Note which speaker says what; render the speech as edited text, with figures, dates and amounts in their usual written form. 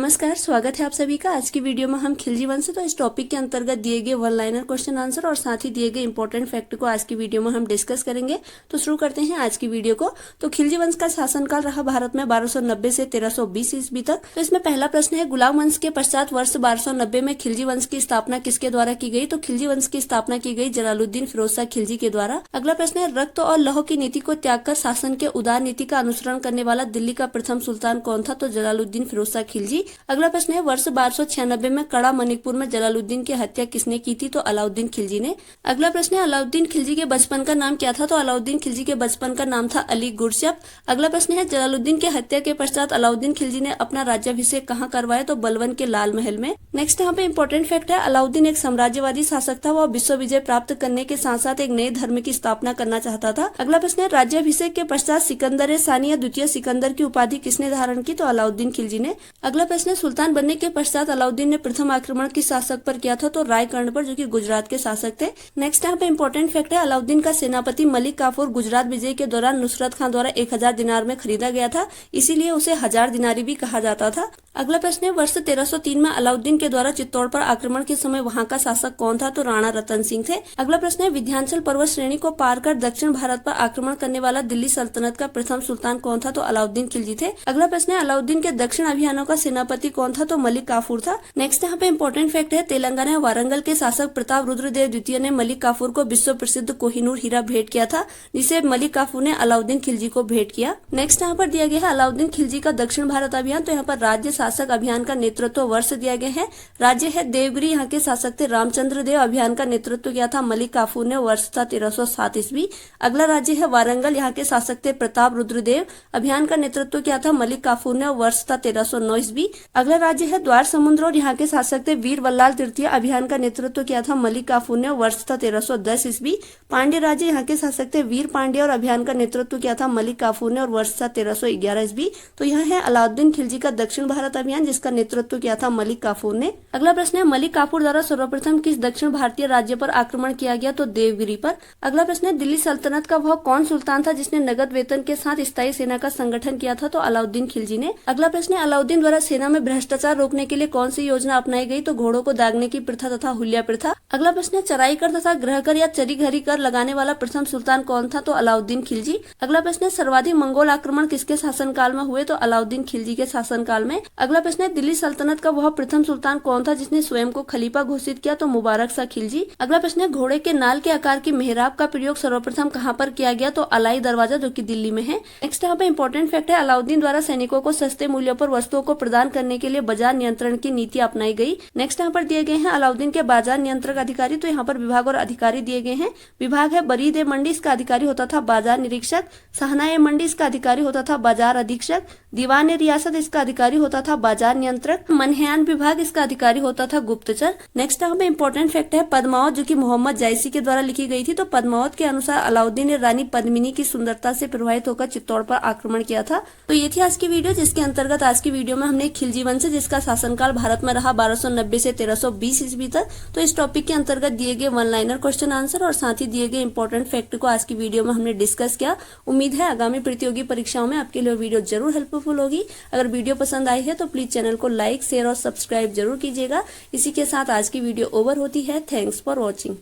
Speaker 1: नमस्कार, स्वागत है आप सभी का। आज की वीडियो में हम खिलजी वंश तो इस टॉपिक के अंतर्गत दिए गए वन लाइनर क्वेश्चन आंसर और साथ ही दिए गए इंपॉर्टेंट फैक्ट को आज की वीडियो में हम डिस्कस करेंगे। तो शुरू करते हैं आज की वीडियो को। तो खिलजी वंश का शासनकाल रहा भारत में 1290 से 1320 ईस्वी तक। तो इसमें पहला प्रश्न है, गुलाम वंश के पश्चात वर्ष 1290 में खिलजी वंश की स्थापना किसके द्वारा की गई? तो खिलजी वंश की स्थापना की गई जलालुद्दीन फिरोज शाह खिलजी के द्वारा। अगला प्रश्न है, रक्त और लौह की नीति को त्याग कर शासन के उदार नीति का अनुसरण करने वाला दिल्ली का प्रथम सुल्तान कौन था? तो जलालुद्दीन फिरोज शाह खिलजी। अगला प्रश्न है, वर्ष 1296 में कड़ा मणिपुर में जलालुद्दीन की हत्या किसने की थी? तो अलाउद्दीन खिलजी ने। अगला प्रश्न है, अलाउद्दीन खिलजी के बचपन का नाम क्या था? तो अलाउद्दीन खिलजी के बचपन का नाम था अली गुरशप। अगला प्रश्न है, जलालुद्दीन की हत्या के पश्चात अलाउद्दीन खिलजी ने अपना राज्याभिषेक कहाँ करवाया? तो बलवन के लाल महल में। नेक्स्ट यहाँ पे इंपॉर्टेंट फैक्ट है, अलाउद्दीन एक साम्राज्यवादी शासक था। वह विश्व विजय प्राप्त करने के साथ साथ एक नए धर्म की स्थापना करना चाहता था। अगला प्रश्न है, राज्याभिषेक के पश्चात सिकंदर सानी या द्वितीय सिकंदर की उपाधि किसने धारण की? तो अलाउद्दीन खिलजी ने। अगला प्रश्न है, सुल्तान बनने के पश्चात अलाउद्दीन ने प्रथम आक्रमण किस शासक पर किया था? तो रायकर्ण पर, जो कि गुजरात के शासक थे। नेक्स्ट यहाँ पे इंपॉर्टेंट फैक्ट है, अलाउद्दीन का सेनापति मलिक काफूर गुजरात विजय के दौरान नुसरत खान द्वारा 1000 दिनार में खरीदा गया था, इसीलिए उसे 1000 दिनारी भी कहा जाता था। अगला प्रश्न है, वर्ष 1303 में अलाउद्दीन के द्वारा चित्तौड़ पर आक्रमण के समय वहां का शासक कौन था? तो राणा रतन सिंह थे। अगला प्रश्न है, विंध्याचल पर्वत श्रेणी को पार कर दक्षिण भारत पर आक्रमण करने वाला दिल्ली सल्तनत का प्रथम सुल्तान कौन था? तो अलाउद्दीन खिलजी थे। अगला प्रश्न है, अलाउद्दीन के दक्षिण अभियानों का सेनापति कौन था? तो मलिक काफूर था। नेक्स्ट यहाँ पे इंपॉर्टेंट फैक्ट है, तेलंगाना वारंगल के शासक प्रताप रुद्रदेव द्वितीय ने मलिक काफूर को विश्व प्रसिद्ध कोहिनूर हीरा भेंट किया था, जिसे मलिक काफूर ने अलाउद्दीन खिलजी को भेंट किया। नेक्स्ट यहाँ पर दिया गया है अलाउद्दीन खिलजी का दक्षिण भारत अभियान। तो यहाँ पर राज्य शासक अभियान का नेतृत्व वर्ष दिया गया है। राज्य है देवगिरी, यहाँ के शासक थे रामचंद्र देव। अभियान का नेतृत्व किया था मलिक काफूर ने, वर्ष था 1307 ईस्वी। अगला राज्य है वारंगल, यहाँ के शासक थे प्रताप रुद्रदेव। अभियान का नेतृत्व किया था मलिक काफूर ने, वर्ष था 1309 ईस्वी। अगला राज्य है द्वार समुद्र और यहाँ के शासक थे वीर वल्लाल तृतीय। अभियान का नेतृत्व किया था मलिक काफूर ने, वर्ष था 1310 ईस्वी। पांड्य राज्य, यहाँ के शासक थे वीर पांड्य और अभियान का नेतृत्व किया था मलिक काफूर ने और वर्ष था 1311 ईस्वी। तो यह है अलाउद्दीन खिलजी का दक्षिण भारत अभियान, जिसका नेतृत्व किया था मलिक काफूर ने। अगला प्रश्न है, मलिक काफूर द्वारा सर्वप्रथम किस दक्षिण भारतीय राज्य पर आक्रमण किया गया? तो देवगिरी पर। अगला प्रश्न है, दिल्ली सल्तनत का वह कौन सुल्तान था जिसने नगद वेतन के साथ स्थायी सेना का संगठन किया था? तो अलाउद्दीन खिलजी ने। अगला प्रश्न है, अलाउद्दीन द्वारा सेना में भ्रष्टाचार रोकने के लिए कौन सी योजना अपनाई गई? तो घोड़ों को दागने की प्रथा तथा हुलिया प्रथा। अगला प्रश्न है, चराई कर तथा ग्रह कर या चरी घरी कर लगाने वाला प्रथम सुल्तान कौन था? तो अलाउद्दीन खिलजी। अगला प्रश्न है, सर्वाधिक मंगोल आक्रमण किसके शासनकाल में हुए? तो अलाउद्दीन खिलजी के शासनकाल में। अगला प्रश्न है, दिल्ली सल्तनत का वह प्रथम सुल्तान कौन था जिसने स्वयं को खलीफा घोषित किया? तो मुबारक शाह खिलजी। अगला प्रश्न है, घोड़े के नाल के आकार की मेहराब का प्रयोग सर्वप्रथम कहाँ पर किया गया? तो अलाई दरवाजा, जो कि दिल्ली में है। नेक्स्ट यहाँ पे इंपॉर्टेंट फैक्ट है, अलाउद्दीन द्वारा सैनिकों को सस्ते मूल्यों पर वस्तुओं को प्रदान करने के लिए बाजार नियंत्रण की नीति अपनाई गई। नेक्स्ट यहाँ पर दिए गए हैं अलाउद्दीन के बाजार नियंत्रक अधिकारी। तो यहाँ पर विभाग और अधिकारी दिए गए हैं। विभाग है बरीद ए मंडी, इसका अधिकारी होता था बाजार निरीक्षक। शाहना ए मंडी, इसका अधिकारी होता था बाजार अधीक्षक। दीवान ए रियासत, इसका अधिकारी होता था बाजार नियंत्रक। मनहयान विभाग, इसका अधिकारी होता था गुप्तचर। नेक्स्ट यहाँ पे इंपॉर्टेंट फैक्ट है, पद्मावत, जो कि मोहम्मद जायसी के द्वारा लिखी गई थी। तो पद्मावत के अनुसार अलाउद्दीन ने रानी पद्मिनी की सुंदरता से प्रभावित होकर चित्तौड़ पर आक्रमण किया था। तो ये थी आज की वीडियो, जिसके अंतर्गत आज की वीडियो में हमने खिलजी वंश, जिसका शासनकाल भारत में रहा 1290 से 1320 ईस्वी तक। तो इस टॉपिक के अंतर्गत दिए गए वन लाइनर क्वेश्चन आंसर और साथ ही दिए गए इंपॉर्टेंट फैक्ट को आज की वीडियो में हमने डिस्कस किया। उम्मीद है आगामी प्रतियोगी परीक्षाओं में आपके लिए वीडियो जरूर हेल्पफुल होगी। अगर वीडियो पसंद आई है तो प्लीज चैनल को लाइक, शेयर और सब्सक्राइब जरूर कीजिएगा। इसी के साथ आज की वीडियो ओवर होती है। Thanks for watching.